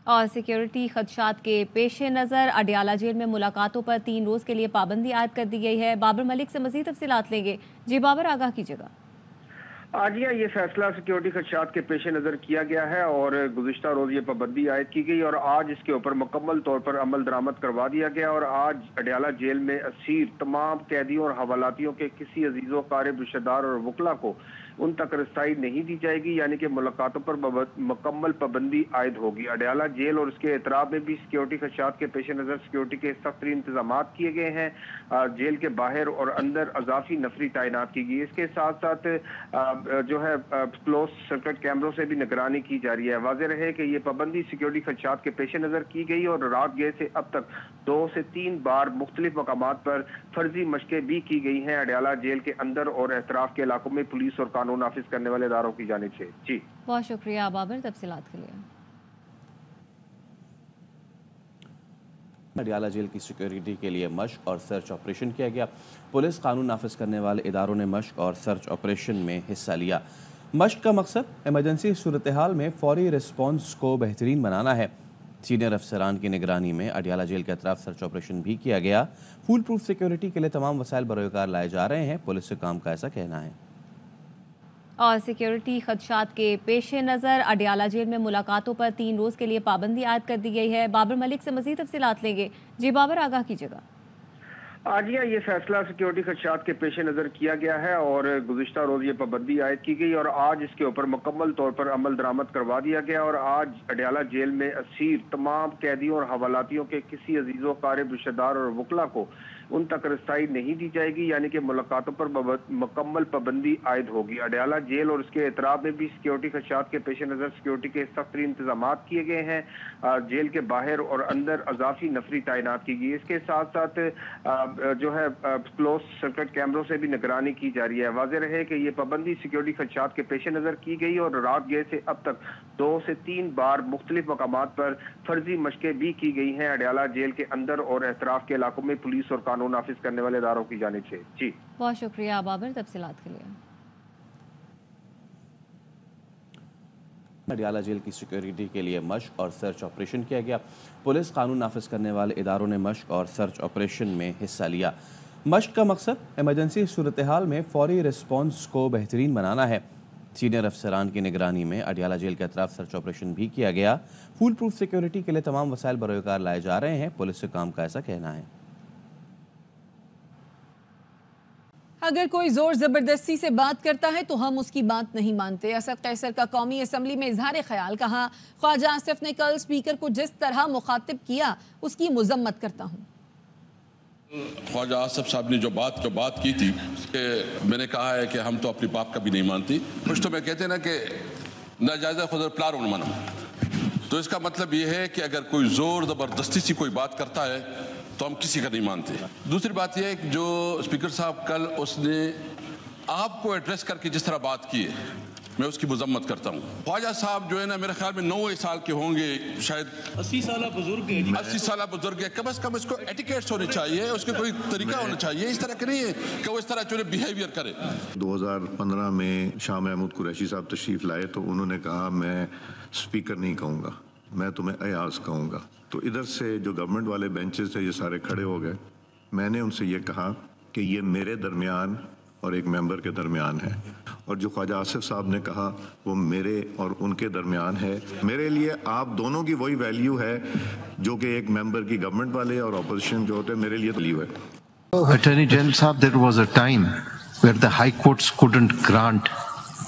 اور سیکیورٹی خدشات کے پیش نظر اڈیالہ جیل میں ملاقاتوں پر 3 روز کے لیے پابندی عائد کر دی گئی ہے۔ بابر ملک سے مزید تفصیلات لیں گے۔ جی بابر، آگاہ کیجیے گا۔ آجیہ یہ فیصلہ سیکیورٹی خدشات کے پیش نظر کیا گیا ہے اور گزشتہ روز یہ پابندی عائد کی گئی اور آج اس کے اوپر مکمل طور پر عمل درآمد کروا دیا گیا اور آج اڈیالہ جیل میں اسیر تمام قیدیوں اور حوالاتیوں کے کسی عزیز و قارب رشتہ دار اور وکلا کو ان تک رسائی نہیں دی جائے گی، یعنی کہ ملاقاتوں پر مکمل پابندی عائد ہوگی۔ اڈیالہ جیل اور اس کے اطراف میں بھی سیکیورٹی خدشات کے پیش نظر سیکیورٹی کے سخت ترین انتظامات کیے گئے ہیں۔ جیل کے باہر اور اندر اضافی نفری تعینات کی گئی۔ اس کے ساتھ ساتھ جو ہے کلوز سرکٹ کیمروں سے بھی نگرانی کی جا رہی ہے۔ واضح رہے کہ یہ پابندی سیکیورٹی خدشات کے پیش نظر کی گئی اور رات گئے سے اب تک 2 سے 3 بار مختلف مقامات پر فرضی مشقیں بھی کی گئی ہیں اڈیالہ جیل کے اندر اور اطراف کے علاقوں میں پولیس اور قانون نافذ کرنے والے اداروں کی جانب سے۔ جی بہت شکریہ بابر تفصیلات کے لیے۔ اڈیالہ جیل کی سیکیورٹی کے لیے مشق اور سرچ آپریشن کیا گیا۔ پولیس قانون نافذ کرنے والے اداروں نے مشق اور سرچ آپریشن میں حصہ لیا۔ مشق کا مقصد ایمرجنسی صورتحال میں فوری رسپانس کو بہترین بنانا ہے۔ سینئر افسران کی نگرانی میں اڈیالہ جیل کے اطراف سرچ آپریشن بھی کیا گیا۔ فول پروف سیکیورٹی کے لیے تمام وسائل بروکار لائے جا رہے ہیں، پولیس حکام کا ایسا کہنا ہے۔ اور سیکیورٹی خدشات کے پیش نظر اڈیالہ جیل میں ملاقاتوں پر 3 روز کے لیے پابندی عائد کر دی گئی ہے۔ بابر ملک سے مزید تفصیلات لیں گے۔ جی بابر، آگاہ کیجیے گا۔ آجیہ یہ فیصلہ سیکیورٹی خدشات کے پیش نظر کیا گیا ہے اور گزشتہ روز یہ پابندی عائد کی گئی اور آج اس کے اوپر مکمل طور پر عمل درآمد کروا دیا گیا اور آج اڈیالہ جیل میں اسیر تمام قیدیوں اور حوالاتیوں کے کسی عزیز و قارب رشتہ دار اور وکلا کو ان تک رسائی نہیں دی جائے گی، یعنی کہ ملاقاتوں پر مکمل پابندی عائد ہوگی۔ اڈیالہ جیل اور اس کے اطراف میں بھی سیکیورٹی خدشات کے پیش نظر سیکیورٹی کے سخت ترین انتظامات کیے گئے ہیں۔ جیل کے باہر اور اندر اضافی نفری تعینات کی گئی۔ اس کے ساتھ ساتھ جو ہے کلوز سرکٹ کیمروں سے بھی نگرانی کی جا رہی ہے۔ واضح رہے کہ یہ پابندی سیکیورٹی خدشات کے پیش نظر کی گئی اور رات گئے سے اب تک 2 سے 3 بار مختلف مقامات پر فرضی مشقیں بھی کی گئی ہیں اڈیالہ جیل کے اندر اور اطراف کے علاقوں میں پولیس اور قانون نافذ کرنے والے اداروں کی جانب سے۔ جی بہت شکریہ بابر تفصیلات کے لیے۔ اڈیالہ جیل کی سیکیورٹی کے لیے مشق اور سرچ آپریشن کیا گیا۔ پولیس قانون نافذ کرنے والے اداروں نے مشق اور سرچ آپریشن میں حصہ لیا۔ مشق کا مقصد ایمرجنسی صورتحال میں فوری رسپانس کو بہترین بنانا ہے۔ سینئر افسران کی نگرانی میں اڈیالہ جیل کے اطراف سرچ آپریشن بھی کیا گیا۔ فول پروف سیکیورٹی کے لیے تمام وسائل بروکار لائے جا رہے ہیں، پولیس حکام کا ایسا کہنا ہے۔ اگر کوئی زور زبردستی سے بات کرتا ہے تو ہم اس کی بات نہیں مانتے۔ اسد قیصر کا قومی اسمبلی میں اظہار خیال، کہا خواجہ آصف نے کل اسپیکر کو جس طرح مخاطب کیا اس کی مذمت کرتا ہوں۔ خواجہ آصف صاحب نے جو بات کی تھی کہ میں نے کہا ہے کہ ہم تو اپنی باپ کا بھی نہیں مانتی۔ کچھ تو میں کہتے ہیں نا کہ ناجائزہ خود پلار ان منم، تو اس کا مطلب یہ ہے کہ اگر کوئی زور زبردستی سے کوئی بات کرتا ہے تو ہم کسی کا نہیں مانتے۔ دوسری بات یہ ہے کہ جو اسپیکر صاحب کل اس نے آپ کو ایڈریس کر کے جس طرح بات کی ہے، میں اس کی مذمت کرتا ہوں۔ خواجہ صاحب جو ہے نا میرے خیال میں 90 سال کے ہوں گے، شاید 80 سالہ بزرگ ہے، 80 سالہ بزرگ ہے۔ کم از کم اس کو ایٹیکیٹس ہونے چاہیے، اس کے کوئی طریقہ ہونا چاہیے، اس طرح کے نہیں ہے کہ وہ اس طرح جو بیہیویئر کرے۔ 2015 میں شاہ محمود قریشی صاحب تشریف لائے تو انہوں نے کہا میں اسپیکر نہیں کہوں گا، میں تمہیں ایاز کہوں گا۔ تو ادھر سے جو گورنمنٹ والے بینچز تھے یہ سارے کھڑے ہو گئے۔ میں نے ان سے یہ کہا کہ یہ میرے درمیان اور ایک ممبر کے درمیان ہے، اور جو خواجہ آصف صاحب نے کہا وہ میرے اور ان کے درمیان ہے۔ میرے لیے آپ دونوں کی وہی ویلیو ہے جو کہ ایک ممبر کی گورنمنٹ والے اور اپوزیشن جو ہوتے ہیں، میرے لیے ویلیو ہے۔ Attorney General صاحب, there was a time where the high courts couldn't grant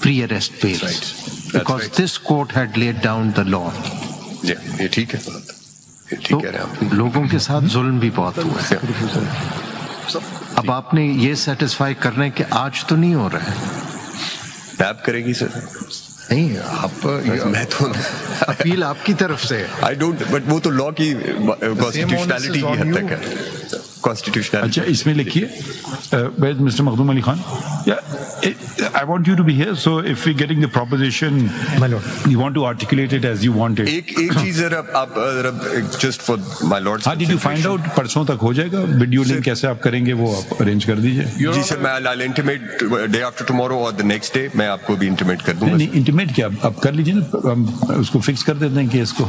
pre-arrest bails because this court had laid down the law. یہ ٹھیک ہے، تو لوگوں کے ساتھ ظلم بھی بہت ہوا ہے۔ اب آپ نے یہ سیٹسفائی کرنا ہے کہ آج تو نہیں ہو رہا ہے۔ ٹیپ کرے گی سر؟ نہیں، آپ میں تو اپیل آپ کی طرف سے آئی ڈونٹ، بٹ وہ تو لا کی کانسٹیٹیوشنلٹی کی حد تک ہے۔ اچھا، اس میں لکھیے mister Makhdoom Ali Khan, I want you to be here, so if we're getting the proposition, my lord, you want to articulate it as you want it. ایک چیز آپ just for my lord's did you find out پرسوں تک ہو جائے گا video link کیسے آپ کریں گے وہ آپ ارینج کر دیجئے؟ جی سر، میں I'll intimate day after tomorrow or the next day میں آپ کو بھی intimate کر دوں گا۔ نہیں انٹیمیٹ کیا، آپ کر لیجیے نا، ہم اس کو فکس کر دیتے ہیں کیس کو۔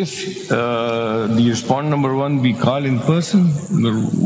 if the respondent number 1 we call in person,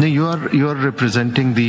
No, you are representing the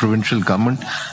provincial government.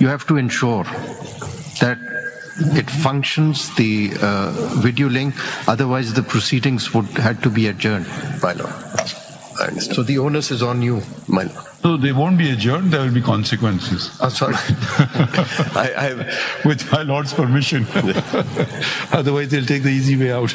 you have to ensure that it functions, the video link, otherwise the proceedings would had to be adjourned. My lord, I understand. So the onus is on you. My lord. So they won't be adjourned, there will be consequences. Sorry. I With my lord's permission. Otherwise they'll take the easy way out.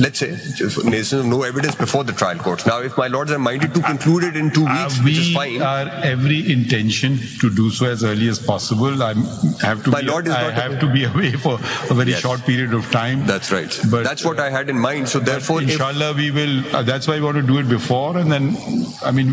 let's say, cases of no evidence before the trial courts. Now if my lords are minded to conclude it in 2 weeks, which is fine. We are every intention to do so as early as possible. I have to be away for a very short period of time. That's right. But that's what I had in mind. So therefore, inshallah, we will. That's why we want to do it before, and then, I mean.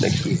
Next week.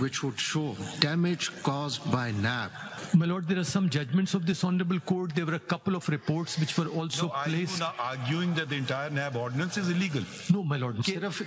Which would show damage caused by NAB. My lord, there are some judgments of this honorable court. There were a couple of reports which were also placed. Are you now arguing that the entire NAB ordinance is illegal? No, my lord.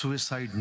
suicide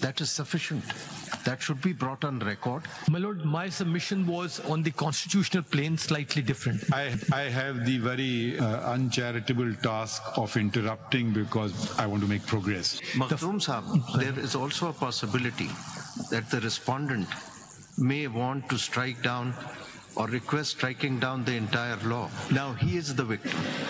That is sufficient. That should be brought on record. My lord, my submission was on the constitutional plane slightly different. I have the very uncharitable task of interrupting because I want to make progress. Makhdoom Sahab, there is also a possibility that the respondent may want to strike down or request striking down the entire law. Now he is the victim.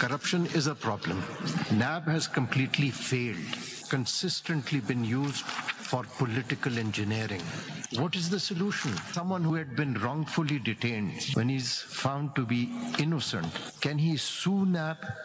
Corruption is a problem. NAB has completely failed, consistently been used for political engineering. What is the solution? Someone who had been wrongfully detained, when he's found to be innocent, can he sue NAB?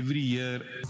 Every year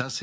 10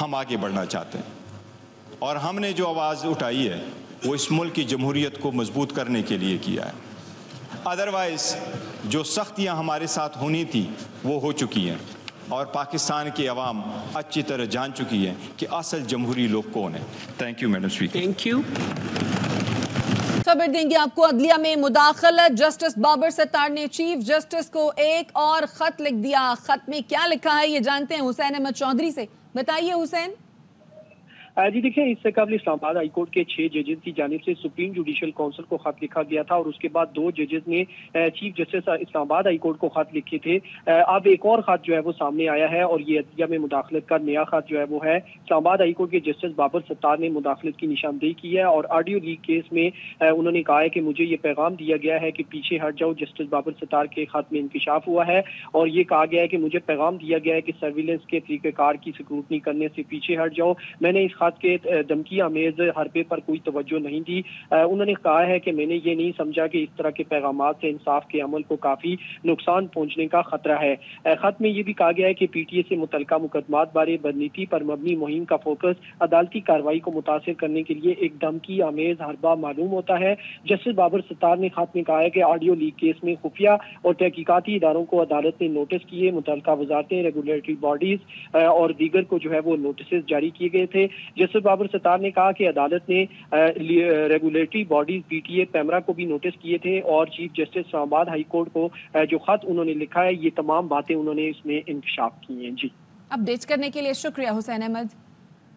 ہم آگے بڑھنا چاہتے ہیں اور ہم نے جو آواز اٹھائی ہے وہ اس ملک کی جمہوریت کو مضبوط کرنے کے لیے کیا ہے. ادروائز جو سختیاں ہمارے ساتھ ہونی تھی وہ ہو چکی ہیں اور پاکستان کی عوام اچھی طرح جان چکی ہے کہ اصل جمہوری لوگ کون ہیں. Thank you madam speaker. Thank you. خبر دیں گے آپ کو عدلیہ میں مداخلت. جسٹس بابر ستار نے چیف جسٹس کو ایک اور خط لکھ دیا. خط میں کیا لکھا ہے یہ جانتے ہیں حسین احمد چودھری سے. بتائیے حسین. جی دیکھیں، اس سے قبل اسلام آباد ہائی کورٹ کے 6 ججز کی جانب سے سپریم جوڈیشل کونسل کو خط لکھا گیا تھا اور اس کے بعد 2 ججز نے چیف جسٹس اسلام آباد ہائی کورٹ کو خط لکھے تھے. اب ایک اور خط جو ہے وہ سامنے آیا ہے اور یہ عدلیہ میں مداخلت کا نیا خط جو ہے وہ ہے. اسلام آباد ہائی کورٹ کے جسٹس بابر ستار نے مداخلت کی نشاندہی کی ہے اور آڈیو لیک کیس میں انہوں نے کہا ہے کہ مجھے یہ پیغام دیا گیا ہے کہ پیچھے ہٹ جاؤ. جسٹس بابر ستار کے خط میں انکشاف ہوا ہے اور یہ کہا گیا ہے کہ مجھے پیغام دیا گیا ہے کہ سرویلنس کے طریقہ کار کی سکروٹنی کرنے سے پیچھے ہٹ جاؤ. میں نے اس خط کے کی آمیز حربے پر کوئی توجہ نہیں دی. انہوں نے کہا ہے کہ میں نے یہ نہیں سمجھا کہ اس طرح کے پیغامات سے انصاف کے عمل کو کافی نقصان پہنچنے کا خطرہ ہے. خط میں یہ بھی کہا گیا ہے کہ پی ٹی اے سے متعلقہ مقدمات بارے بدنیتی پر مبنی مہم کا فوکس عدالتی کارروائی کو متاثر کرنے کے لیے ایک دھمکی آمیز حربہ معلوم ہوتا ہے. جسٹس بابر ستار نے خط میں کہا ہے کہ آڈیو لیک کیس میں خفیہ اور تحقیقاتی اداروں کو عدالت نے نوٹس کیے. متعلقہ وزارتیں، ریگولیٹری باڈیز اور دیگر کو جو ہے وہ نوٹسز جاری کیے گئے تھے. جسٹس بابر ستار نے کہا کہ عدالت نے regulatory bodies P T A PEMRA کو بھی نوٹس کیے تھے اور چیف جسٹس اسلام آباد ہائی کورٹ کو جو خط انہوں نے لکھا ہے یہ تمام باتیں انہوں نے اس میں انکشاف کی ہیں. جی، اپڈیٹ کرنے کے لیے شکریہ حسین احمد.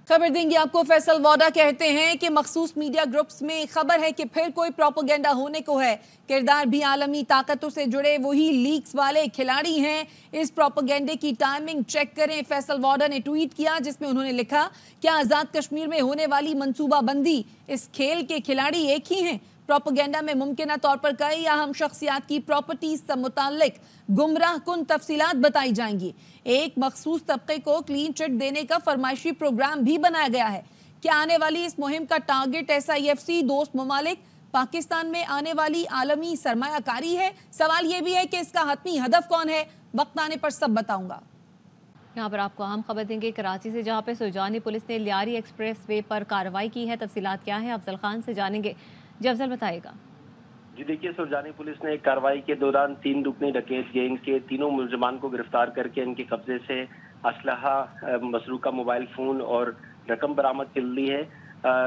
خبر دیں گے آپ کو. فیصل واڈا کہتے ہیں کہ مخصوص میڈیا گروپس میں خبر ہے کہ پھر کوئی پروپیگنڈا ہونے کو ہے. کردار بھی عالمی طاقتوں سے جڑے وہی لیکس والے کھلاڑی ہیں. اس پروپیگنڈے کی ٹائمنگ چیک کریں. فیصل واڈا نے ٹویٹ کیا جس میں انہوں نے لکھا، کیا آزاد کشمیر میں ہونے والی منصوبہ بندی اس کھیل کے کھلاڑی ایک ہی ہیں؟ پروپیگنڈا میں ممکنہ طور پر کئی اہم شخصیات کی پراپرٹیز سے متعلق گمراہ کن تفصیلات بتائی جائیں گی. ایک مخصوص طبقے کو کلین چٹ دینے کا فرمائشی پروگرام بھی بنایا گیا ہے. کیا آنے والی اس مہم کا ٹارگٹ SIFC دوست ممالک پاکستان میں آنے والی عالمی سرمایہ کاری ہے؟ سوال یہ بھی ہے کہ اس کا حتمی ہدف کون ہے؟ وقت آنے پر سب بتاؤں گا. یہاں پر آپ کو اہم خبر دیں گے کراچی سے، جہاں پہ سرجانی پولیس نے لیاری ایکسپریس وے پر کارروائی کی ہے. تفصیلات کیا ہیں افضل خان سے جانیں گے. جی افضل بتائے گا. جی دیکھیے، سرجانی پولیس نے ایک کارروائی کے دوران 3 رکنی ڈکیت گینگ کے 3 ملزمان کو گرفتار کر کے ان کے قبضے سے اسلحہ، مسروقہ موبائل فون اور رقم برآمد کر لی ہے.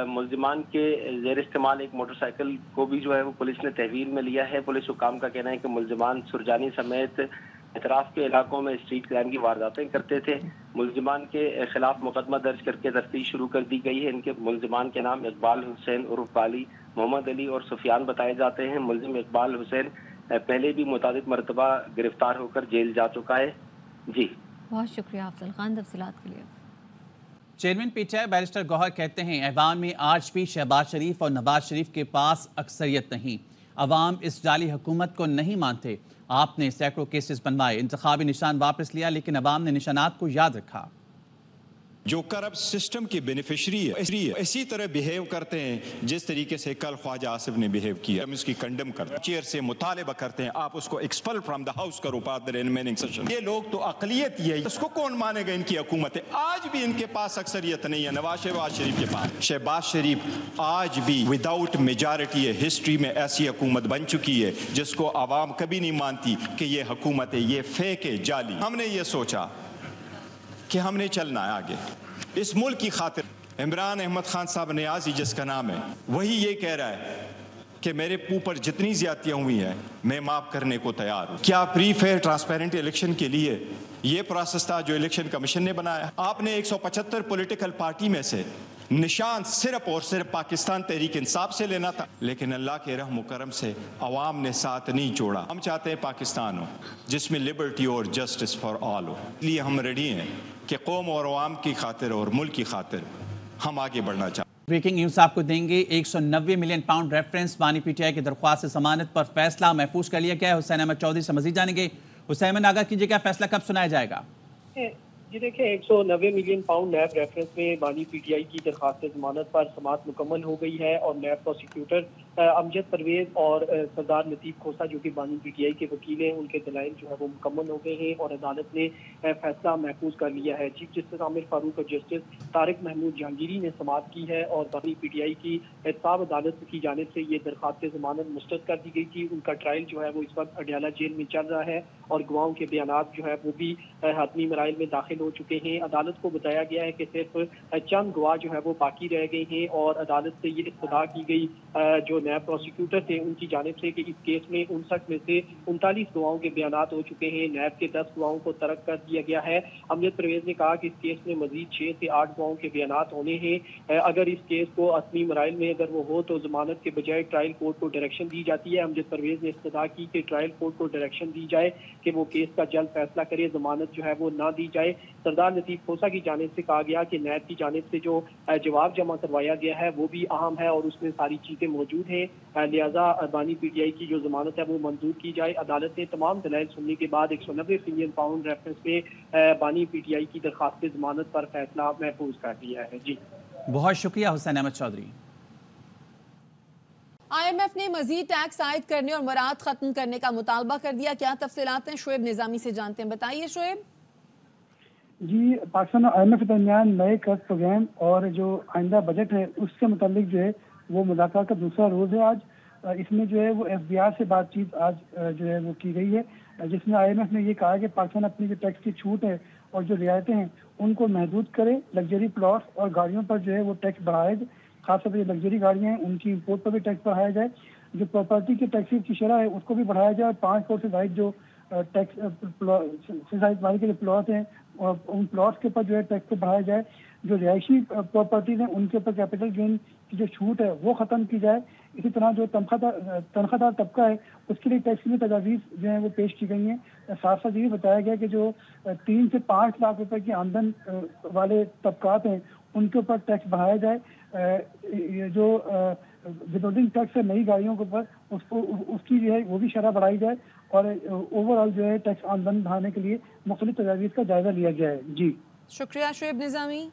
ملزمان کے زیر استعمال ایک موٹر سائیکل کو بھی جو ہے وہ پولیس نے تحویل میں لیا ہے. پولیس حکام کا کہنا ہے کہ ملزمان سرجانی سمیت اطراف کے علاقوں میں اسٹریٹ کرائم کی وارداتیں کرتے تھے. ملزمان کے خلاف مقدمہ درج کر کے تفتیش شروع کر دی گئی ہے. ان کے ملزمان کے نام اقبال حسین عرف بالی، محمد علی اور سفیان بتائے جاتے ہیں. ملزم اقبال حسین پہلے بھی متعدد مرتبہ گرفتار ہو کر جیل جا چکا ہے. جی بہت شکریہ افضل خان تفصیلات کے لیے. Chairman P T I barrister Gohar کہتے ہیں ایوان میں آج بھی شہباز شریف اور نواز شریف کے پاس اکثریت نہیں. عوام اس جعلی حکومت کو نہیں مانتے. آپ نے سینکڑوں کیسز بنوائے، انتخابی نشان واپس لیا، لیکن عوام نے نشانات کو یاد رکھا. جو کرپٹ سسٹم کی بینیفیشری ہے اسی طرح بیہیو کرتے ہیں جس طریقے سے کل خواجہ آصف نے بیہیو کیا. ہم اس کی کنڈم کرتے ہیں، چیئر سے مطالبہ کرتے ہیں آپ اس کو ایکسپل فرام دا ہاؤس کرو پارٹ دا ریمیننگ سیشن. یہ لوگ تو اقلیت ہی ہے، اس کو کون مانے گا؟ ان کی حکومت ہے. آج بھی ان کے پاس اکثریت نہیں ہے. نواز شریف کے پاس شہباز شریف آج بھی وداؤٹ میجارٹی ہے. ہسٹری میں ایسی حکومت بن چکی ہے جس کو عوام کبھی نہیں مانتی کہ یہ حکومت ہے، یہ فیک ہے، جعلی. ہم نے یہ سوچا کہ ہم نے چلنا ہے آگے اس ملک کی خاطر. عمران احمد خان صاحب نیازی جس کا نام ہے، وہی یہ کہہ رہا ہے کہ میرے اوپر جتنی زیادتیاں ہوئی ہیں میں معاف کرنے کو تیار ہوں. کیا پری فیئر ٹرانسپیرنٹ الیکشن کے لیے یہ پروسیس تھا جو الیکشن کمیشن نے بنایا؟ آپ نے 175 پولیٹیکل پارٹی میں سے نشان صرف اور صرف پاکستان تحریک انصاف سے لینا تھا، لیکن اللہ کے رحم و کرم سے عوام نے ساتھ نہیں چھوڑا. ہم چاہتے ہیں پاکستان ہو جس میں لبرٹی اور جسٹس فار آل ہو. اس لیے ہم ریڈی ہیں کہ قوم اور عوام کی خاطر اور ملک کی خاطر ہم آگے بڑھنا چاہتے ہیں. بریکنگ نیوز آپ کو دیں گے. 190 ملین پاؤنڈ ریفرنس بانی پی ٹی آئی کی درخواست ضمانت پر فیصلہ محفوظ کر لیا گیا ہے. حسین احمد چودھری سے مزید جانیں گے. حسین احمد آگاہ کیجیے گا فیصلہ کب سنایا جائے گا؟ جی دیکھیں 190 ملین پاؤنڈ نیب ریفرنس میں بانی پی ٹی آئی کی درخواست ضمانت پر سماعت مکمل ہو گئی ہے اور نیب پروسیکیوٹر امجد پرویز اور سردار لطیف کھوسہ جو کہ بانی پی ٹی آئی کے وکیل ہیں، ان کے دلائل جو ہے وہ مکمل ہو گئے ہیں اور عدالت نے فیصلہ محفوظ کر لیا ہے۔ چیف جسٹس عامر فاروق اور جسٹس طارق محمود جہانگیری نے سماعت کی ہے اور بانی پی ٹی آئی کی احتساب عدالت کی جانب سے یہ درخواست ضمانت مسترد کر دی گئی تھی۔ ان کا ٹرائل جو ہے وہ اس وقت اڈیالہ جیل میں چل رہا ہے اور گواہوں کے بیانات جو ہے وہ بھی حتمی مراحل میں داخل ہو چکے ہیں۔ عدالت کو بتایا گیا ہے کہ صرف چند گواہ جو ہے وہ باقی رہ گئے ہیں اور عدالت سے یہ استدعا کی گئی جو نیب پروسیکیوٹر تھے ان کی جانب سے کہ اس کیس میں 59 میں سے 39 گواہوں کے بیانات ہو چکے ہیں، نیب کے 10 گواہوں کو ترک کر دیا گیا ہے۔ امجد پرویز نے کہا کہ اس کیس میں مزید 6 سے 8 گواہوں کے بیانات ہونے ہیں۔ اگر اس کیس کو حتمی مراحل میں اگر وہ ہو تو ضمانت کے بجائے ٹرائل کورٹ کو ڈائریکشن دی جاتی ہے۔ امجد پرویز نے استدعا کی کہ ٹرائل کورٹ کو ڈائریکشن دی جائے کہ وہ کیس کا جلد فیصلہ کرے، ضمانت جو ہے وہ نہ دی جائے۔ سردار لطیف کھوسہ کی جانب سے کہا گیا کہ نیب کی جانب سے جو جواب جمع کروایا گیا ہے وہ بھی اہم ہے اور اس میں ساری چیزیں موجود ہیں، لہذا بانی پی ٹی آئی کی جو ضمانت ہے وہ منظور کی جائے۔ عدالت نے تمام دلائل سننے کے بعد 190 ملین پاؤنڈ ریفرنس میں بانی پی ٹی آئی کی درخواست ضمانت پر فیصلہ محفوظ کر دیا ہے۔ جی بہت شکریہ حسین احمد چودھری۔ آئی ایم ایف نے مزید ٹیکس عائد کرنے اور مراعات ختم کرنے کا مطالبہ کر دیا، کیا تفصیلات ہیں شعیب نظامی سے جانتے ہیں، بتائیے شعیب۔ جی، پاکستان اور آئی ایم ایف کے درمیان نئے قرض پروگرام اور جو آئندہ بجٹ ہے اس سے متعلق جو ہے وہ مذاکرات کا دوسرا روز ہے آج۔ اس میں جو ہے وہ ایف بی آر سے بات چیت آج جو ہے وہ کی گئی ہے، جس میں آئی ایم ایف نے یہ کہا کہ پاکستان اپنی جو ٹیکس کی چھوٹ ہے اور جو رعایتیں ہیں ان کو محدود کرے، لگژری پلاٹ اور گاڑیوں پر جو ہے وہ ٹیکس بڑھائے، خاص طور پر جو لگژری گاڑیاں ہیں ان کی امپورٹ پر بھی ٹیکس بڑھایا جائے، جو پراپرٹی کے ٹیکسز کی شرح ہے اس کو بھی بڑھایا جائے، 5 کروڑ سے زائد جو ٹیکس والے کے جو پلاٹ ہیں اور ان پلاٹس کے اوپر جو ہے ٹیکس کو بڑھایا جائے، جو رہائشی پراپرٹیز ہیں ان کے اوپر کیپٹل گین کی جو چھوٹ ہے وہ ختم کی جائے۔ اسی طرح جو تنخواہ دار طبقہ ہے اس کے لیے ٹیکس کی تجاویز جو ہیں وہ پیش کی گئی ہیں۔ ساتھ ساتھ یہ بتایا گیا کہ جو 3 سے 5 لاکھ روپے کی آمدن والے طبقات ہیں ان کے اوپر ٹیکس بڑھایا جائے، جو ودلڈنگ ٹیکس ہے نئی گاڑیوں کے اوپر اس کی جو ہے وہ بھی شرح بڑھائی جائے اور اوور آل جو ہے ٹیکس آمدن بڑھانے کے لیے مختلف تجاویز کا جائزہ لیا گیا ہے۔ جی شکریہ شعیب نظامی۔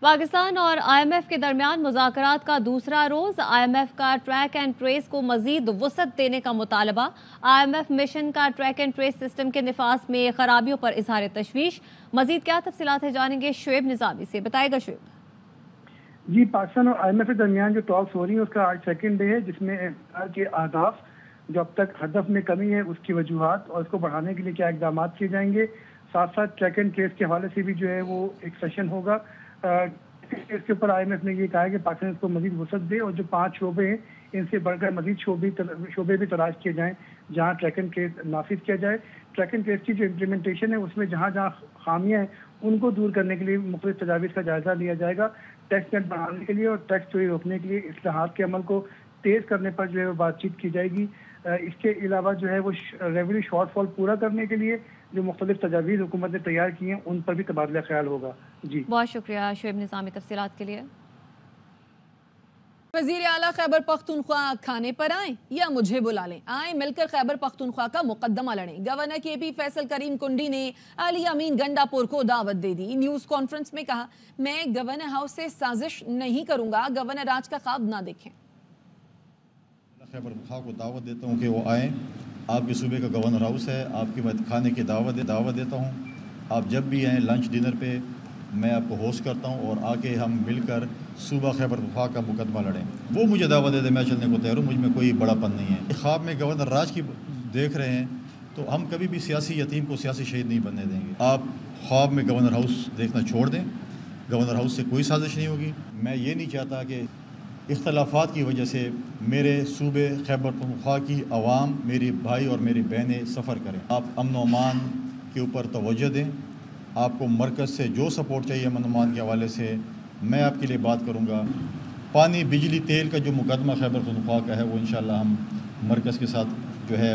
پاکستان اور آئی ایم ایف کے درمیان مذاکرات کا دوسرا روز، آئی ایم ایف کا ٹریک اینڈ ٹریس کو مزید وسعت دینے کا مطالبہ، آئی ایم ایف مشن کا ٹریک اینڈ ٹریس سسٹم کے نفاذ میں خرابیوں پر اظہار تشویش۔ مزید کیا تفصیلات ہے جانیں گے شعیب نظامی سے، بتائے گا شعیب۔ جی، پاکستان اور آئی ایم ایف کے درمیان جو ٹاکس ہو رہی ہیں اس کا آج سیکنڈ ڈے ہے، جس میں کے اہداف، جو اب تک ہدف میں کمی ہے اس کی وجوہات اور اس کو بڑھانے کے لیے کیا اقدامات کیے جائیں گے، ساتھ ساتھ ٹریک اینڈ ٹریس کے حوالے سے بھی جو ہے وہ ایک سیشن ہوگا۔ اس کے اوپر آئی ایم ایف نے یہ کہا ہے کہ پاکستان اس کو مزید وسعت دے اور جو 5 شعبے ہیں ان سے بڑھ کر مزید شعبے بھی تلاش کیے جائیں جہاں ٹریک اینڈ ٹریس نافذ کیا جائے۔ ٹریک اینڈ ٹریس کی جو امپلیمنٹیشن ہے اس میں جہاں جہاں خامیاں ہیں ان کو دور کرنے کے لیے مختلف تجاویز کا جائزہ لیا جائے گا، ٹیکس نیٹ بڑھانے کے لیے اور ٹیکس چوری روکنے کے لیے اصلاحات کے عمل کو تیز کرنے پر جو ہے وہ بات چیت کی جائے گی۔ اس کے علاوہ جو ہے وہ ریونیو شارٹ فال پورا کرنے کے لیے جو مختلف تجاویز حکومت نے تیار کی ہیں ان پر بھی تبادلہ خیال ہوگا۔ جی بہت شکریہ شعیب نظامی تفصیلات کے لیے۔ وزیر اعلیٰ خیبر پختونخوا کھانے پر آئیں یا مجھے بلا لیں، آئیں مل کر خیبر پختونخوا کا مقدمہ لڑیں، گورنر کے پی فیصل کریم کنڈی نے علی امین گنڈا پور کو دعوت دے دی۔ نیوز کانفرنس میں کہا، میں گورنر ہاؤس سے سازش نہیں کروں گا، گورنر راج کا خواب نہ دیکھیں۔ خیبر پختونخوا کو دعوت دیتا ہوں کہ وہ آئیں، آپ کے صوبے کا گورنر ہاؤس ہے، آپ کی کھانے کی دعوت دیتا ہوں، آپ جب بھی آئیں لنچ ڈنر پہ میں آپ کو ہوسٹ کرتا ہوں اور آ کے ہم مل کر صوبہ خیبر پختونخوا کا مقدمہ لڑیں۔ وہ مجھے دعوت دے دے، میں چلنے کو تیار ہوں، مجھ میں کوئی بڑا پن نہیں ہے۔ خواب میں گورنر راج کی دیکھ رہے ہیں تو ہم کبھی بھی سیاسی یتیم کو سیاسی شہید نہیں بننے دیں گے۔ آپ خواب میں گورنر ہاؤس دیکھنا چھوڑ دیں، گورنر ہاؤس سے کوئی سازش نہیں ہوگی۔ میں یہ نہیں چاہتا کہ اختلافات کی وجہ سے میرے صوبے خیبر پختونخوا کی عوام، میری بھائی اور میری بہنیں سفر کریں۔ آپ امن و امان کے اوپر توجہ دیں، آپ کو مرکز سے جو سپورٹ چاہیے امن و امان کے حوالے سے میں آپ کے لیے بات کروں گا۔ پانی، بجلی، تیل کا جو مقدمہ خیبر پختونخوا کا ہے وہ انشاءاللہ ہم مرکز کے ساتھ جو ہے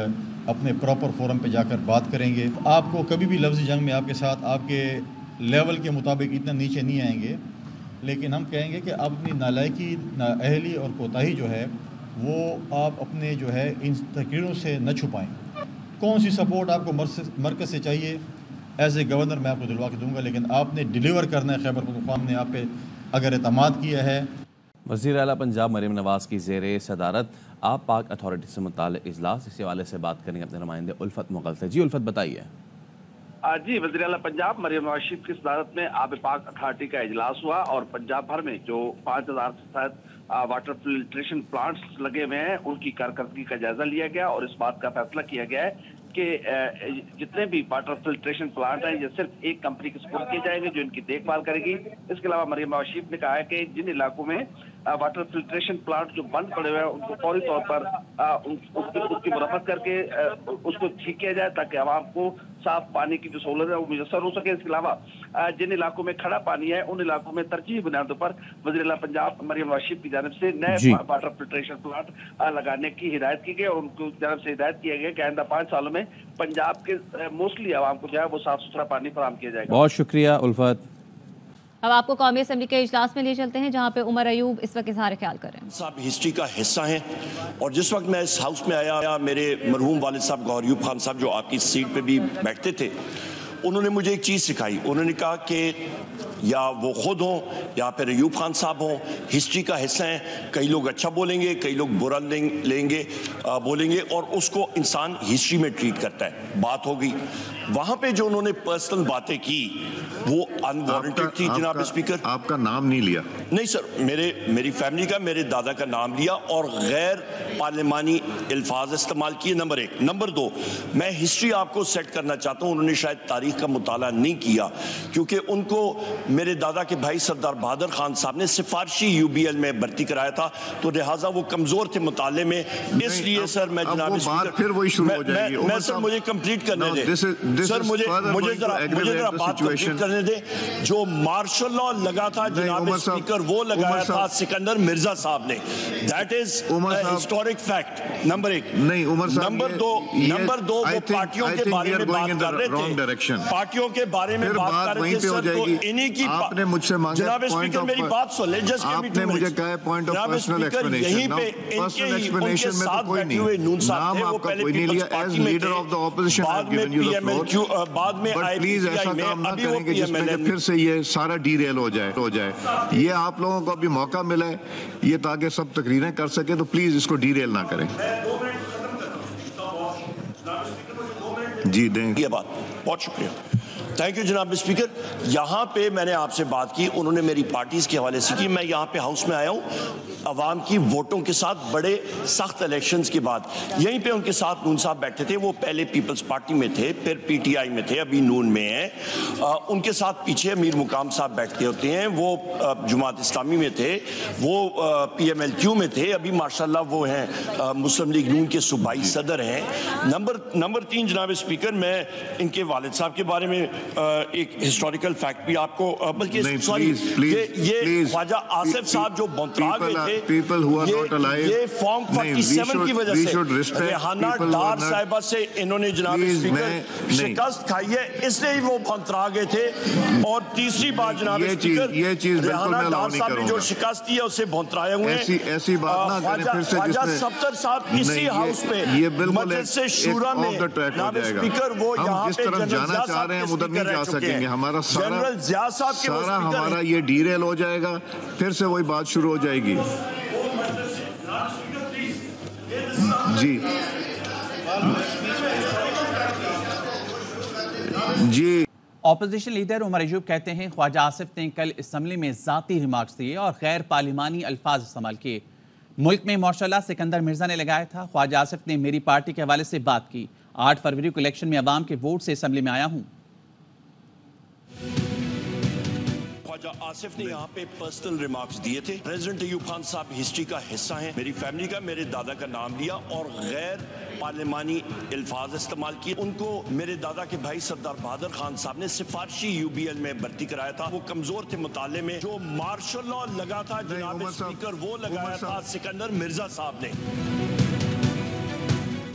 اپنے پراپر فورم پہ جا کر بات کریں گے۔ آپ کو کبھی بھی لفظ جنگ میں آپ کے ساتھ آپ کے لیول کے مطابق اتنا نیچے نہیں آئیں گے، لیکن ہم کہیں گے کہ آپ اپنی نالائکی، نااہلی اور کوتاہی جو ہے وہ آپ اپنے جو ہے ان تقریروں سے نہ چھپائیں۔ کون سی سپورٹ آپ کو مرکز سے چاہیے ایز اے گورنر میں آپ کو دلوا کے دوں گا، لیکن آپ نے ڈیلیور کرنا ہے۔ خیبر پختونخوا نے آپ پہ اگر اعتماد کیا ہے وزیر اعلیٰ پنجاب مریم نواز کی زیر صدارت آب پاک اتھارٹی سے متعلق اجلاس، اس حوالے سے بات کریں گے اپنے نمائندے الفت مغل سے۔ جی الفت بتائیے۔ جی وزیر اعلیٰ پنجاب مریم نواز شریف کی صدارت میں آب پاک اتھارٹی کا اجلاس ہوا اور پنجاب بھر میں جو 5000 سے زائد واٹر فلٹریشن پلانٹس لگے ہوئے ہیں ان کی کارکردگی کا جائزہ لیا گیا اور اس بات کا فیصلہ کیا گیا ہے کہ جتنے بھی واٹر فلٹریشن پلانٹ ہیں یہ صرف ایک کمپنی کے سپرد کیے جائیں گے جو ان کی دیکھ بھال کرے گی۔ اس کے علاوہ مریم نواز شریف نے کہا ہے کہ جن علاقوں میں واٹر فلٹریشن پلانٹ جو بند پڑے ہوئے ہیں ان کو فوری طور پر اس کی مرمت کر کے اس کو ٹھیک کیا جائے تاکہ عوام کو صاف پانی کی جو سہولت ہے وہ میسر ہو سکے۔ اس کے علاوہ جن علاقوں میں کھڑا پانی ہے ان علاقوں میں ترجیحی بنیادوں پر وزیر اعلیٰ پنجاب مریم نواز شریف کی جانب سے نئے واٹر فلٹریشن پلانٹ لگانے کی ہدایت کی گئی اور ان کی جانب سے ہدایت کیا گیا کہ آئندہ 5 سالوں میں پنجاب کے موسٹلی عوام کو جو ہے وہ صاف ستھرا پانی فراہم کیا جائے گا۔ بہت شکریہ الفت۔ اب آپ کو قومی اسمبلی کے اجلاس میں لے چلتے ہیں جہاں پہ عمر ایوب اس وقت اظہار خیال کر رہے ہیں۔ صاحب ہسٹری کا حصہ ہیں اور جس وقت میں اس ہاؤس میں آیا میرے مرحوم والد صاحب گوہر ایوب خان صاحب جو آپ کی سیٹ پہ بھی بیٹھتے تھے، انہوں نے مجھے ایک چیز سکھائی۔ انہوں نے کہا کہ یا وہ خود ہوں یا پھر ایوب خان صاحب ہوں، ہسٹری کا حصہ ہیں۔ کئی لوگ اچھا بولیں گے، کئی لوگ برا بولیں گے اور اس کو انسان ہسٹری میں ٹریٹ کرتا ہے۔ بات ہو گئی وہاں پہ جو انہوں نے پرسنل باتیں کی وہ انوارنٹڈ تھی۔ جناب اسپیکر آپ کا نام نہیں لیا؟ نہیں سر، میری فیملی کا، میرے دادا کا نام لیا اور غیر پارلیمانی الفاظ استعمال کیے، نمبر 1۔ نمبر 2، میں ہسٹری آپ کو سیٹ کرنا چاہتا ہوں۔ انہوں نے شاید تاریخ کا مطالعہ نہیں کیا کیونکہ ان کو میرے دادا کے بھائی سردار بہادر خان صاحب نے سفارشی UBL میں بھرتی کرایا تھا تو لہٰذا وہ کمزور تھے مطالعے میں، اس لیے سر میں جناب میں سر مجھے کمپلیٹ کرنے دیں سر، مجھے ذرا بات کمپلیٹ کرنے دیں۔ جو مارشل لا لگا تھا جناب اسپیکر وہ لگایا تھا سکندر مرزا صاحب نے، that is historic fact. Number 1۔ Number 2 وہ پارٹیوں کے بارے میں بات کر رہے تھے، پارٹیوں کے بارے میں بات کر رہے تھے سر، تو انہی کی جناب اسپیکر میری بات سن لیں، جسٹ گیو می 2 منٹس۔ جناب اسپیکر یہیں پہ ان کے ساتھ بیٹھے ہوئے نون صاحب تھے، وہ پہلے پیپلز پارٹی میں تھے، بعد میں PMLQ، بعد میں IPTI میں، ابھی وہ PML پھر سے یہ سارا ڈی ریل ہو جائے۔ یہ آپ لوگوں کو ابھی موقع ملا ہے یہ تاکہ سب تقریریں کر سکے تو پلیز اس کو ڈی ریل نہ کریں۔ جی دیں یہ بات، بہت شکریہ، تھینک یو جناب اسپیکر۔ یہاں پہ میں نے آپ سے بات کی، انہوں نے میری پارٹیز کے حوالے سے کی۔ میں یہاں پہ ہاؤس میں آیا ہوں عوام کی ووٹوں کے ساتھ، بڑے سخت الیکشنز کے بعد یہیں پہ ان کے ساتھ نون صاحب بیٹھے تھے۔ وہ پہلے پیپلز پارٹی میں تھے، پھر PTI میں تھے، ابھی نون میں ہیں۔ ان کے ساتھ پیچھے امیر مقام صاحب بیٹھتے ہوتے ہیں، وہ جماعت اسلامی میں تھے، وہ PMLQ میں تھے، ابھی ماشاءاللہ وہ ہیں مسلم لیگ نون کے صوبائی صدر ہیں۔ نمبر 3 جناب اسپیکر، میں ان کے والد صاحب کے بارے میں ایک ہسٹوریکل فیکٹ بھی آپ کو، بلکہ سوری یہ خواجہ آصف صاحب جو بونترا گئے تھے، یہ فارم 47 کی وجہ سے ریحانہ ڈار صاحبہ سے انہوں نے جناب اسپیکر شکست کھائی ہے، اس لیے وہ بونترا گئے تھے۔ اور تیسری بات جناب اسپیکر، ریحانہ ڈار صاحب نے جو شکست دی ہے اسے بونترائے ہوئے ہیں۔ خواجہ صفدر صاحب اسی ہاؤس پہ مجلس شورا میں جناب اسپیکر وہ یہاں پہ جنرل ضیاء صاحب کے اسپیکر رہ چکے ہیں، جنرل ضیاء صاحب کے وہ اسپیکر ہیں۔ ہمارا یہ ڈی ریل ہو جائے گا، پھر سے وہی بات شروع ہو جائے گی۔ جی اپوزیشن لیڈر عمر ایوب کہتے ہیں خواجہ آصف نے کل اسمبلی میں ذاتی ریمارکس دیے اور غیر پارلیمانی الفاظ استعمال کیے۔ ملک میں مارشل لا سکندر مرزا نے لگایا تھا۔ خواجہ آصف نے میری پارٹی کے حوالے سے بات کی۔ 8 فروری کو الیکشن میں عوام کے ووٹ سے اسمبلی میں آیا ہوں۔ خواجہ آصف نے یہاں پہ پرسنل ریمارکس دیے تھے۔ پریزیڈنٹ ایوب خان صاحب ہسٹری کا حصہ ہیں، میری فیملی کا، میرے دادا کا نام لیا اور غیر پارلیمانی الفاظ استعمال کیے۔ ان کو میرے دادا کے بھائی سردار بہادر خان صاحب نے سفارشی UBL میں بھرتی کرایا تھا، وہ کمزور تھے مطالعے میں۔ جو مارشل لا لگا تھا جناب اسپیکر وہ لگایا تھا سکندر مرزا صاحب نے۔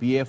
PF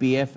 PF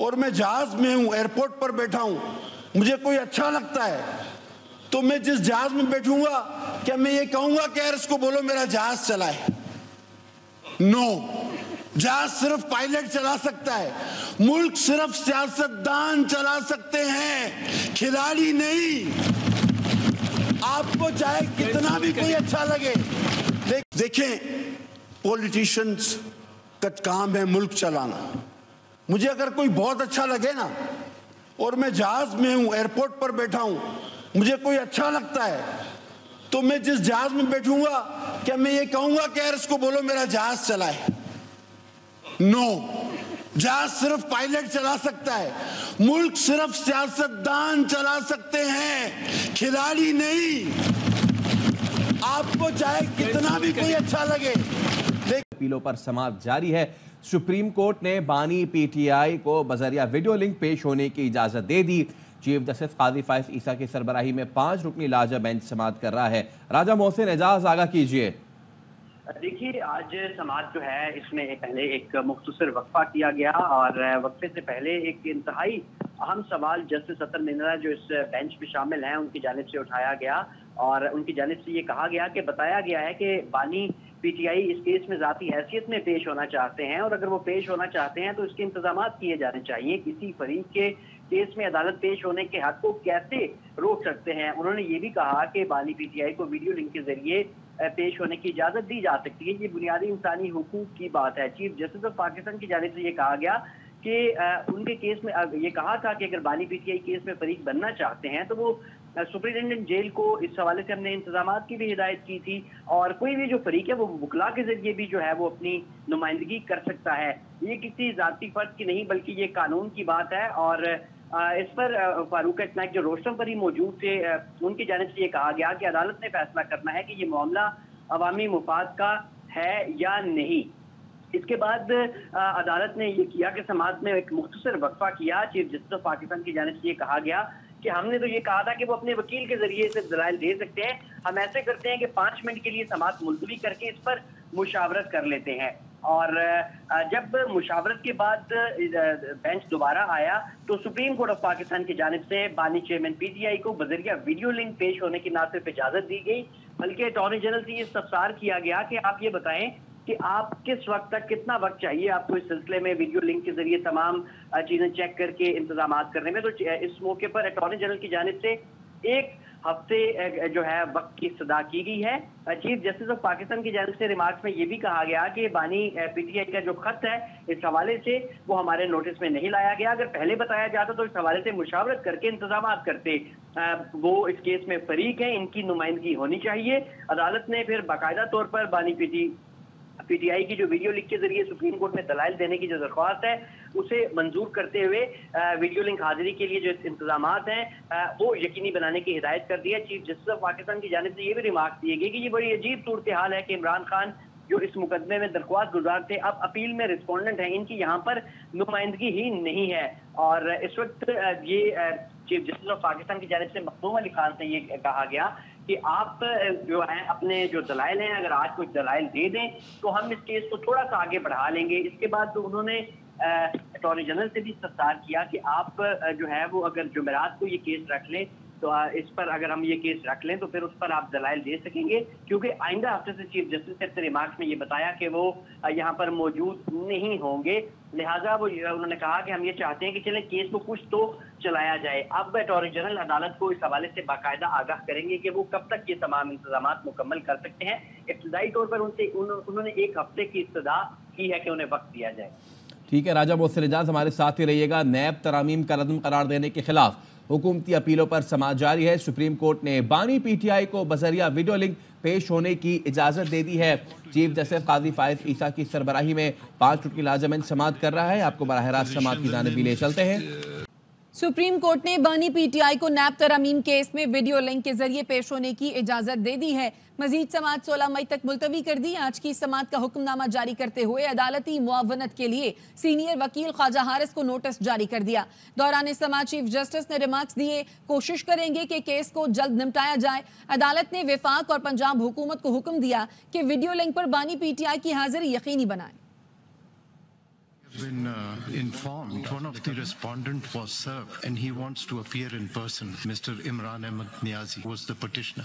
اور میں جہاز میں ہوں، ایئرپورٹ پر بیٹھا ہوں، مجھے کوئی اچھا لگتا ہے تو میں جس جہاز میں بیٹھوں گا کیا میں یہ کہوں گا کہ یار اس کو بولو میرا جہاز چلائے؟ نو، جہاز صرف پائلٹ چلا سکتا ہے، ملک صرف سیاستدان چلا سکتے ہیں، کھلاڑی نہیں۔ آپ کو چاہے کتنا بھی کوئی اچھا لگے، دیکھیں پولیٹیشنز کا کام ہے ملک چلانا۔ مجھے اگر کوئی بہت اچھا لگے نا اور میں جہاز میں ہوں، ایئرپورٹ پر بیٹھا ہوں، مجھے کوئی اچھا لگتا ہے تو میں جس جہاز میں بیٹھوں گا کیا میں یہ کہوں گا کہ یار اس کو بولو میرا جہاز چلائے؟ نو، جہاز صرف پائلٹ چلا سکتا ہے، ملک صرف سیاستدان چلا سکتے ہیں، کھلاڑی نہیں۔ آپ کو چاہے کتنا بھی کوئی اچھا لگے۔ اپیلوں پر سماعت جاری ہے۔ سپریم کورٹ نے بانی پی ٹی آئی کو بذریعہ ویڈیو لنک پیش ہونے کی اجازت دے دی۔ چیف جسٹس قاضی فائز عیسیٰ کی سربراہی میں 5 رکنی لاجا بینچ سماعت کر رہا ہے۔ راجہ محسن اعجاز آگاہ کیجئے۔ دیکھیے آج سماعت جو ہے اس میں پہلے ایک مختصر وقفہ کیا گیا اور وقفے سے پہلے ایک انتہائی اہم سوال جسٹس اطہر مینرا جو اس بینچ میں شامل ہیں ان کی جانب سے اٹھایا گیا اور ان کی جانب سے یہ کہا گیا کہ بتایا گیا ہے کہ بانی پی ٹی آئی اس کیس میں ذاتی حیثیت میں پیش ہونا چاہتے ہیں اور اگر وہ پیش ہونا چاہتے ہیں تو اس کے انتظامات کیے جانے چاہیے۔ کسی فریق کے کیس میں عدالت پیش ہونے کے حق کو کیسے روک سکتے ہیں؟ انہوں نے یہ بھی کہا کہ بانی پی ٹی آئی کو ویڈیو لنک کے ذریعے پیش ہونے کی اجازت دی جا سکتی ہے، یہ بنیادی انسانی حقوق کی بات ہے۔ چیف جسٹس آف پاکستان کی جانب سے یہ کہا گیا کہ ان کے کیس میں یہ کہا تھا کہ اگر بانی پی ٹی آئی کیس میں فریق بننا چاہتے ہیں تو وہ سپرنٹینڈنٹ جیل کو اس حوالے سے ہم نے انتظامات کی بھی ہدایت کی تھی اور کوئی بھی جو فریق ہے وہ وکلا کے ذریعے بھی جو ہے وہ اپنی نمائندگی کر سکتا ہے۔ یہ کسی ذاتی فرد کی نہیں بلکہ یہ قانون کی بات ہے اور اس پر فاروق اٹنائک جو روسٹم پر ہی موجود تھے ان کی جانب سے یہ کہا گیا کہ عدالت نے فیصلہ کرنا ہے کہ یہ معاملہ عوامی مفاد کا ہے یا نہیں۔ اس کے بعد عدالت نے یہ کیا کہ سماعت میں ایک مختصر وقفہ کیا۔ چیف جسٹس آف پاکستان کی جانب سے یہ کہا گیا کہ ہم نے تو یہ کہا تھا کہ وہ اپنے وکیل کے ذریعے سے دلائل دے سکتے ہیں، ہم ایسے کرتے ہیں کہ 5 منٹ کے لیے سماعت ملتوی کر کے اس پر مشاورت کر لیتے ہیں۔ اور جب مشاورت کے بعد بینچ دوبارہ آیا تو سپریم کورٹ آف پاکستان کی جانب سے بانی چیئرمین پی ٹی آئی کو بذریعہ ویڈیو لنک پیش ہونے کی نہ صرف اجازت دی گئی بلکہ اٹارنی جنرل سے یہ استفسار کیا گیا کہ آپ یہ بتائیں کہ آپ کس وقت تک کتنا وقت چاہیے آپ کو اس سلسلے میں ویڈیو لنک کے ذریعے تمام چیزیں چیک کر کے انتظامات کرنے میں۔ تو اس موقع پر اٹارنی جنرل کی جانب سے 1 ہفتے جو ہے وقت کی استدعا کی گئی ہے۔ چیف جسٹس آف پاکستان کی جانب سے ریمارکس میں یہ بھی کہا گیا کہ بانی پی ٹی آئی کا جو خط ہے اس حوالے سے وہ ہمارے نوٹس میں نہیں لایا گیا، اگر پہلے بتایا جاتا تو اس حوالے سے مشاورت کر کے انتظامات کرتے۔ وہ اس کیس میں فریق ہیں، ان کی نمائندگی ہونی چاہیے۔ عدالت نے پھر باقاعدہ طور پر بانی پی ٹی آئی کی جو ویڈیو لنک کے ذریعے سپریم کورٹ میں دلائل دینے کی جو درخواست ہے اسے منظور کرتے ہوئے ویڈیو لنک حاضری کے لیے جو انتظامات ہیں وہ یقینی بنانے کی ہدایت کر دی ہے۔ چیف جسٹس آف پاکستان کی جانب سے یہ بھی ریمارک دیے گئے کہ یہ بڑی عجیب صورتحال ہے کہ عمران خان جو اس مقدمے میں درخواست گزار تھے اب اپیل میں رسپونڈنٹ ہیں، ان کی یہاں پر نمائندگی ہی نہیں ہے۔ اور اس وقت یہ چیف جسٹس آف پاکستان کی جانب سے مخدوم علی خان سے یہ کہا گیا کہ آپ جو ہیں اپنے جو دلائل ہیں اگر آج کچھ دلائل دے دیں تو ہم اس کیس کو تھوڑا سا آگے بڑھا لیں گے۔ اس کے بعد انہوں نے اٹارنی جنرل سے بھی استفسار کیا کہ آپ جو ہے وہ اگر جمعرات کو یہ کیس رکھ لیں تو اس پر اگر ہم یہ کیس رکھ لیں تو پھر اس پر آپ دلائل دے سکیں گے، کیونکہ آئندہ ہفتے سے چیف جسٹس نے اپنے ریمارکس میں یہ بتایا کہ وہ یہاں پر موجود نہیں ہوں گے، لہٰذا وہ انہوں نے کہا کہ ہم یہ چاہتے ہیں کہ چلیں کیس کو کچھ تو چلایا جائے۔ اب اٹارنی جنرل عدالت کو اس حوالے سے باقاعدہ آگاہ کریں گے کہ وہ کب تک یہ تمام انتظامات مکمل کر سکتے ہیں۔ ابتدائی طور پر انہوں نے 1 ہفتے کی استدعا کی ہے کہ انہیں وقت دیا جائے۔ ٹھیک ہے، راجہ محسن اعجاز ہمارے ساتھ ہی رہیے گا۔ نیب ترامیم کا ردم قرار دینے کے خلاف حکومتی اپیلوں پر سماعت جاری ہے۔ سپریم کورٹ نے بانی پی ٹی آئی کو بذریعہ ویڈیو لنک پیش ہونے کی اجازت دے دی ہے۔ چیف جسٹس قاضی فائز عیسیٰ کی سربراہی میں 5 رکنی لاجا بینچ سماعت کر رہا ہے۔ آپ کو براہ راست سماعت کی جانب بھی لے چلتے ہیں۔ سپریم کورٹ نے بانی پی ٹی آئی کو نیب ترامیم کیس میں ویڈیو لنک کے ذریعے پیش ہونے کی اجازت دے دی ہے۔ مزید سماعت 16 مئی تک ملتوی کر دی۔ آج کی سماعت کا حکم نامہ جاری کرتے ہوئے عدالتی معاونت کے لیے سینئر وکیل خواجہ حارث کو نوٹس جاری کر دیا۔ دوران سماعت چیف جسٹس نے ریمارکس دیے، کوشش کریں گے کہ کیس کو جلد نمٹایا جائے۔ عدالت نے وفاق اور پنجاب حکومت کو حکم دیا کہ ویڈیو لنک پر بانی پی ٹی آئی کی حاضری یقینی بنائے۔ Been informed one of the respondent was served and he wants to appear in person. Mr. Imran Ahmed Niazi was the petitioner.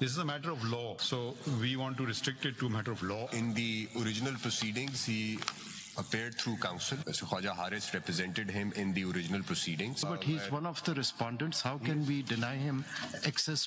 This is a matter of law, so we want to restrict it to a matter of law. In the original proceedings, he appeared through counsel. Mr. Khwaja Haris represented him in the original proceedings. But he's one of the respondents. How can we deny him access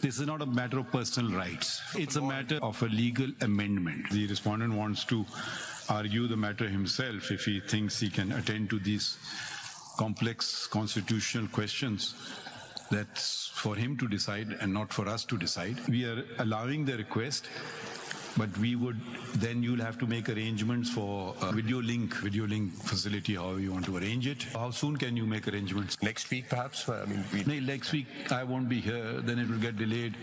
This is not a matter of personal rights. It's a matter of a legal amendment. The respondent wants to argue the matter himself if he thinks he can attend to these complex constitutional questions. That's for him to decide and not for us to decide. We are allowing the request, but we would then you'll have to make arrangements for a video link facility, however you want to arrange it. How soon can you make arrangements? Next week perhaps? I mean, No, next week I won't be here, then it will get delayed.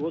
2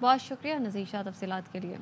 بہت شکریہ نذیر شاہ تفصیلات کے لیے.